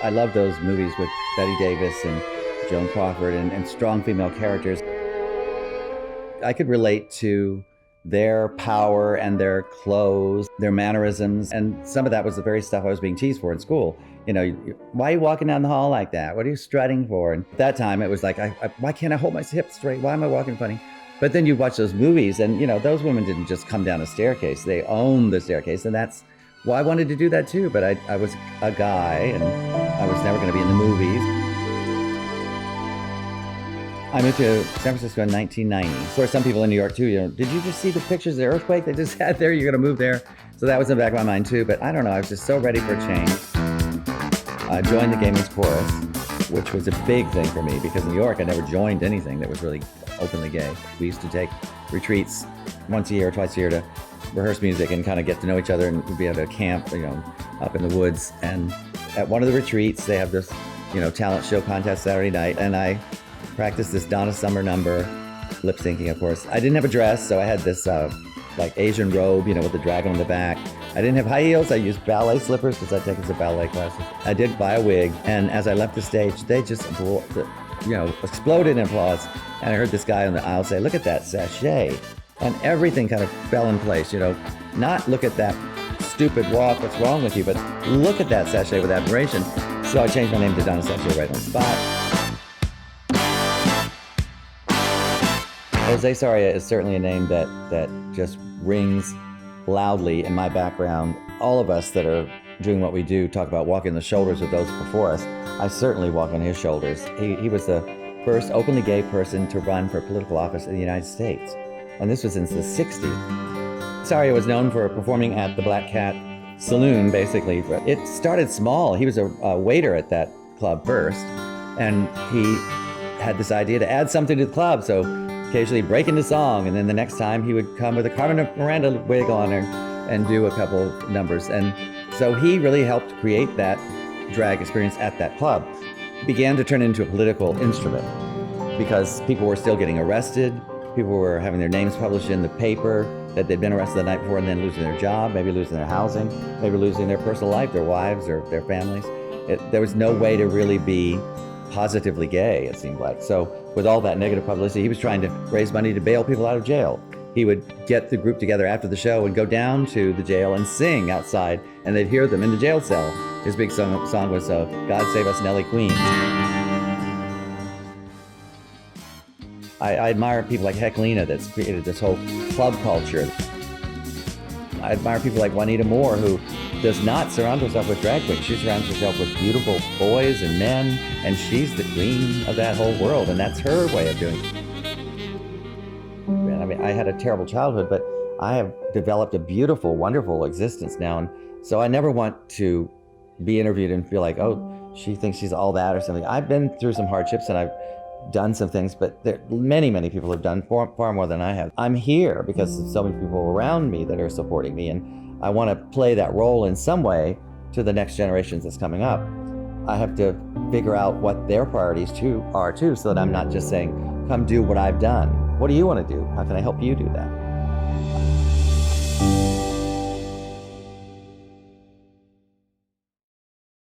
I love those movies with Bette Davis and Joan Crawford and strong female characters. I could relate to their power and their clothes, their mannerisms, and some of that was the very stuff I was being teased for in school. You know, why are you walking down the hall like that? What are you strutting for? And at that time, it was like, why can't I hold my hips straight? Why am I walking funny? But then you watch those movies, and you know, those women didn't just come down a staircase; they owned the staircase, and that's why I wanted to do that too. But I was a guy, and I was never going to be in the movies. I moved to San Francisco in 1990. Of course, some people in New York too, you know, did you just see the pictures of the earthquake they just had there? You're going to move there. So that was in the back of my mind too, but I don't know, I was just so ready for a change. I joined the Gay Men's Chorus, which was a big thing for me because in New York, I never joined anything that was really openly gay. We used to take retreats once a year, twice a year to rehearse music and kind of get to know each other, and we'd be at a camp, you know, up in the woods. And at one of the retreats, they have this, you know, talent show contest Saturday night, and I practiced this Donna Summer number, lip syncing, of course. I didn't have a dress, so I had this like Asian robe, you know, with the dragon on the back. I didn't have high heels. I used ballet slippers because I'd taken some ballet classes. I did buy a wig, and as I left the stage, they just, you know, exploded in applause. And I heard this guy on the aisle say, "Look at that sachet." And everything kind of fell in place, you know, not look at that stupid walk, what's wrong with you, but look at that sachet with admiration. So I changed my name to Donna Sachet right on the spot. Jose Sarria is certainly a name that just rings loudly in my background. All of us that are doing what we do talk about walking the shoulders of those before us. I certainly walk on his shoulders. He was the first openly gay person to run for political office in the United States. And this was in the 60s. Sarria was known for performing at the Black Cat Saloon, basically. It started small. He was a waiter at that club first, and he had this idea to add something to the club, so occasionally break into song, and then the next time he would come with a Carmen Miranda wig on and do a couple numbers. And so he really helped create that drag experience at that club. It began to turn into a political instrument because people were still getting arrested. People were having their names published in the paper that they'd been arrested the night before and then losing their job, maybe losing their housing, maybe losing their personal life, their wives or their families. There was no way to really be positively gay, it seemed like. So with all that negative publicity, he was trying to raise money to bail people out of jail. He would get the group together after the show and go down to the jail and sing outside, and they'd hear them in the jail cell. His big song was God Save Us Nellie Queen. I admire people like Heclina that's created this whole club culture. I admire people like Juanita Moore, who does not surround herself with drag queens. She surrounds herself with beautiful boys and men, and she's the queen of that whole world, and that's her way of doing it. I mean, I had a terrible childhood, but I have developed a beautiful, wonderful existence now, and so I never want to be interviewed and feel like, oh, she thinks she's all that or something. I've been through some hardships, and I've done some things, but many people have done far more than I have. I'm here because of so many people around me that are supporting me, and I want to play that role in some way to the next generations that's coming up. I have to figure out what their priorities are too, so that I'm not just saying, come do what I've done. What do you want to do? How can I help you do that?